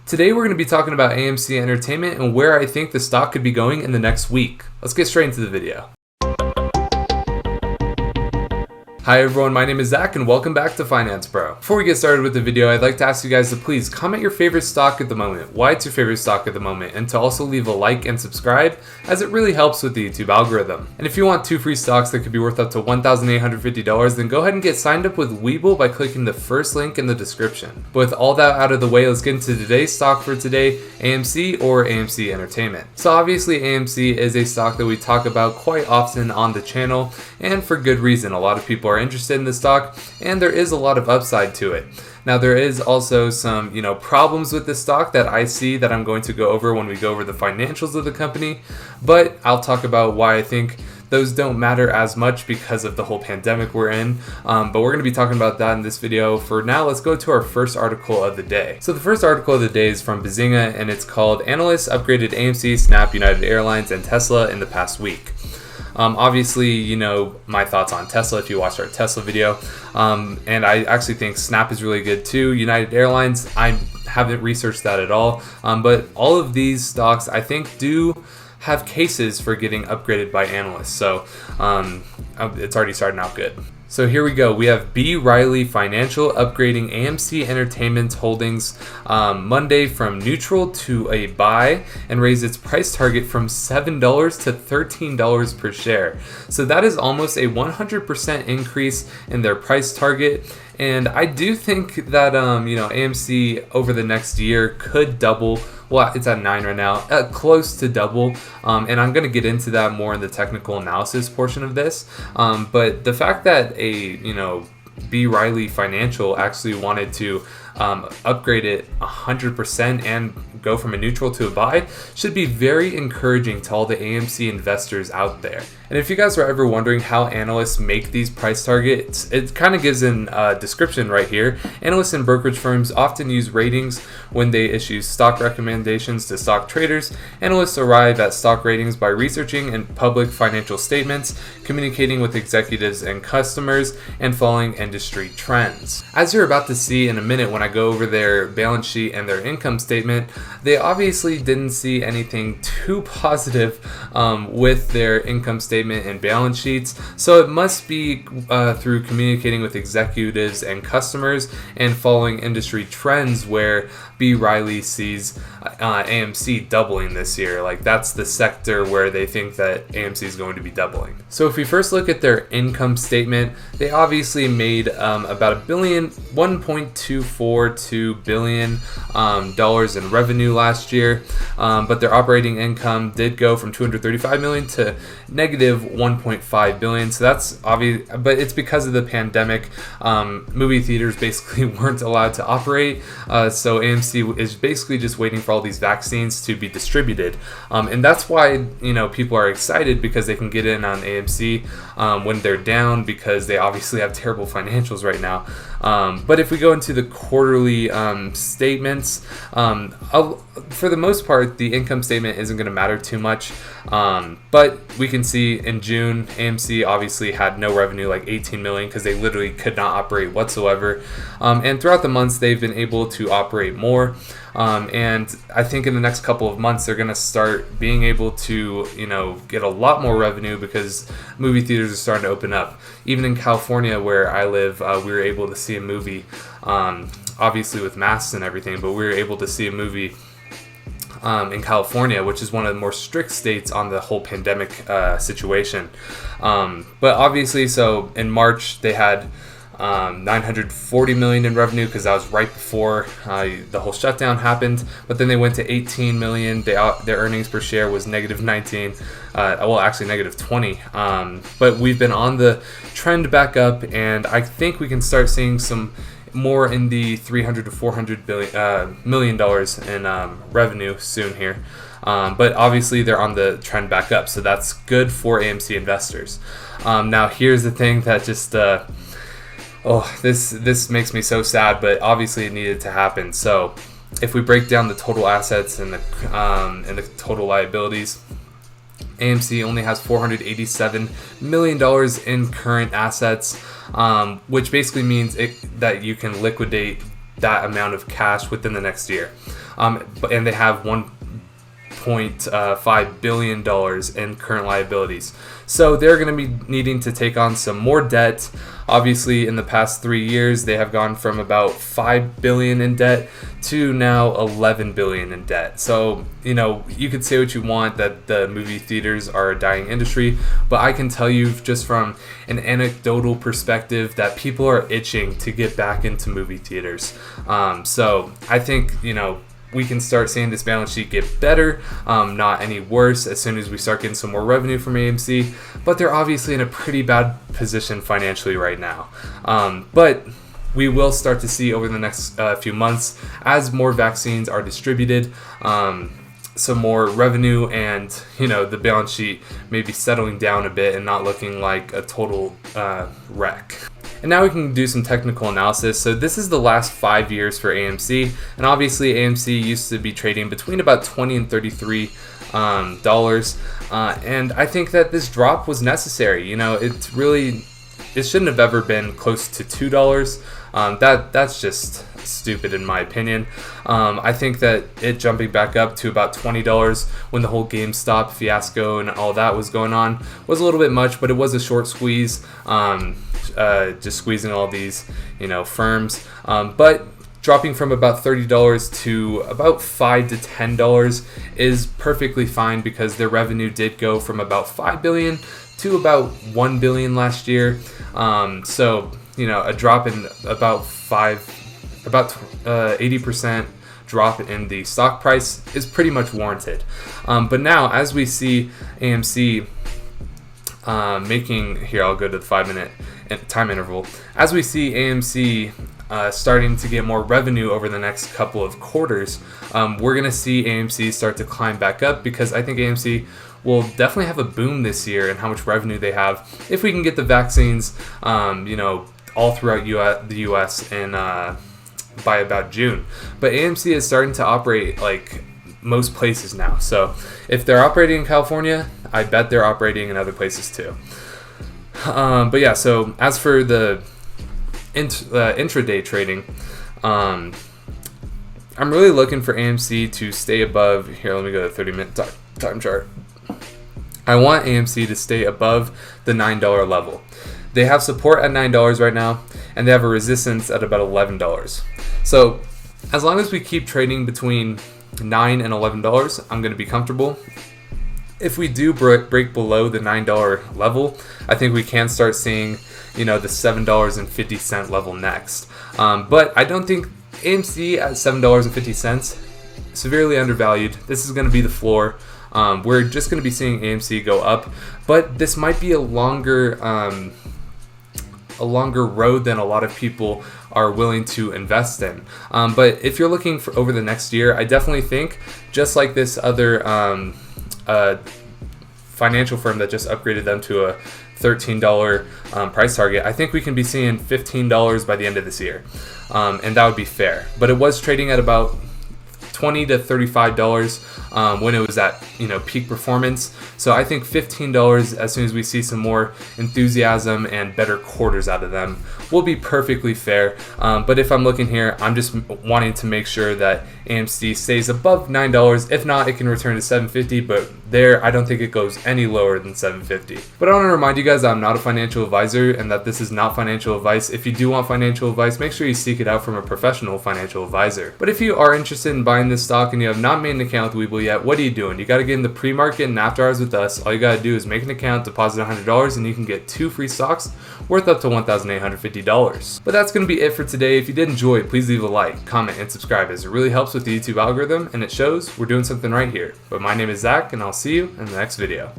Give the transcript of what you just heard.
Today we're going to be talking about AMC Entertainment and where I think the stock could be going in the next week. Let's get straight into the video. Hi everyone, my name is Zach and welcome back to Finance Bro. Before we get started with the video, I'd like to ask you guys to please comment your favorite stock at the moment, why it's your favorite stock at the moment, and to also leave a like and subscribe as it really helps with the YouTube algorithm. And if you want 2 free stocks that could be worth up to $1,850, then go ahead and get signed up with WeBull by clicking the first link in the description. But with all that out of the way, let's get into today's stock for today, AMC or AMC Entertainment. So obviously AMC is a stock that we talk about quite often on the channel, and for good reason. A lot of people are interested in the stock and there is a lot of upside to it. Now there is also some problems with the stock that I see that I'm going to go over when we go over the financials of the company, but I'll talk about why I think those don't matter as much because of the whole pandemic we're in, but we're going to be talking about that in this video. For now, let's go to our first article of the day. So the first article of the day is from Bazinga and it's called Analysts Upgraded AMC, Snap, United Airlines, and Tesla in the past week. Obviously, you know my thoughts on Tesla if you watched our Tesla video, and I actually think Snap is really good too. United Airlines, I haven't researched that at all, but all of these stocks I think do have cases for getting upgraded by analysts, so it's already starting out good. So here we go. We have B. Riley Financial upgrading AMC Entertainment Holdings Monday from neutral to a buy and raised its price target from $7 to $13 per share. So that is almost a 100% increase in their price target. And I do think that AMC over the next year could double. Well, it's at 9 right now, close to double, and I'm going to get into that more in the technical analysis portion of this. But the fact that a B. Riley Financial actually wanted to upgrade it 100% and go from a neutral to a buy should be very encouraging to all the AMC investors out there. And if you guys are ever wondering how analysts make these price targets, it kind of gives a description right here. Analysts and brokerage firms often use ratings when they issue stock recommendations to stock traders. Analysts arrive at stock ratings by researching and public financial statements, communicating with executives and customers, and following industry trends. As you're about to see in a minute when I go over their balance sheet and their income statement, they obviously didn't see anything too positive with their income statement and balance sheets, so it must be through communicating with executives and customers and following industry trends where B. Riley sees AMC doubling this year. Like, that's the sector where they think that AMC is going to be doubling. So if we first look at their income statement, they obviously made about $1.242 billion in revenue last year, but their operating income did go from $235 million to negative $1.5 billion. So that's obvious, but it's because of the pandemic. Movie theaters basically weren't allowed to operate, so AMC is basically just waiting for all these vaccines to be distributed, and that's why people are excited because they can get in on AMC when they're down, because they obviously have terrible financials right now. But if we go into the quarterly statements, for the most part the income statement isn't going to matter too much, but we can see in June AMC obviously had no revenue, like 18 million, because they literally could not operate whatsoever, and throughout the months they've been able to operate more, and I think in the next couple of months they're going to start being able to get a lot more revenue because movie theaters are starting to open up. Even in California where I live, we were able to see a movie, obviously with masks and everything, but we were able to see a movie in California, which is one of the more strict states on the whole pandemic situation. But obviously, so in March they had $940 million in revenue because that was right before the whole shutdown happened, but then they went to $18 million. Their earnings per share was negative 19, well actually negative 20, but we've been on the trend back up, and I think we can start seeing some more in the $300 to $400 million in revenue soon here. But obviously they're on the trend back up, so that's good for AMC investors. Now here's the thing that just this makes me so sad, but obviously it needed to happen. So if we break down the total assets and the total liabilities, AMC only has $487 million in current assets, which basically means that you can liquidate that amount of cash within the next year. and they have $1.5 billion in current liabilities. So they're going to be needing to take on some more debt. Obviously, in the past 3 years, they have gone from about $5 billion in debt to now $11 billion in debt. So, you could say what you want that the movie theaters are a dying industry, but I can tell you just from an anecdotal perspective that people are itching to get back into movie theaters. So I think, we can start seeing this balance sheet get better, not any worse, as soon as we start getting some more revenue from AMC. But they're obviously in a pretty bad position financially right now. But we will start to see over the next few months, as more vaccines are distributed, some more revenue, and the balance sheet maybe settling down a bit and not looking like a total wreck. And now we can do some technical analysis. So this is the last 5 years for AMC, and obviously AMC used to be trading between about $20 and $33 dollars, and I think that this drop was necessary. It shouldn't have ever been close to $2. That's just stupid in my opinion. I think that it jumping back up to about $20 when the whole GameStop fiasco and all that was going on was a little bit much, but it was a short squeeze, just squeezing all these firms. But dropping from about $30 to about $5 to $10 is perfectly fine, because their revenue did go from about $5 billion to about $1 billion last year. So a drop in about 80% drop in the stock price is pretty much warranted. But now, as we see AMC making, here I'll go to the 5-minute time interval, as we see AMC starting to get more revenue over the next couple of quarters, we're going to see AMC start to climb back up, because I think AMC will definitely have a boom this year in how much revenue they have if we can get the vaccines all throughout the US and by about June. But AMC is starting to operate like most places now. So if they're operating in California, I bet they're operating in other places too. But yeah, so as for the intraday trading, I'm really looking for AMC to stay above, here let me go to 30-minute time chart. I want AMC to stay above the $9 level. They have support at $9 right now, and they have a resistance at about $11. So as long as we keep trading between $9 and $11, I'm going to be comfortable. If we do break below the $9 level, I think we can start seeing the $7.50 level next. But I don't think AMC at $7.50, severely undervalued. This is going to be the floor. We're just going to be seeing AMC go up, but this might be a longer road than a lot of people are willing to invest in. But if you're looking for over the next year, I definitely think, just like this other financial firm that just upgraded them to a $13 price target, I think we can be seeing $15 by the end of this year, and that would be fair. But it was trading at about $20 to $35 when it was at peak performance. So I think $15, as soon as we see some more enthusiasm and better quarters out of them, will be perfectly fair. But if I'm looking here, I'm just wanting to make sure that AMC stays above $9. If not, it can return to $7.50, but there I don't think it goes any lower than $7.50. But I want to remind you guys that I'm not a financial advisor and that this is not financial advice. If you do want financial advice, make sure you seek it out from a professional financial advisor. But if you are interested in buying this stock and you have not made an account with WeBull yet, what are you doing? You got to get in the pre-market and after hours with us. All you got to do is make an account, deposit $100, and you can get 2 free stocks worth up to $1,850. But that's going to be it for today. If you did enjoy it, please leave a like, comment, and subscribe, as it really helps with the YouTube algorithm, and it shows we're doing something right here. But my name is Zach, and I'll see you in the next video.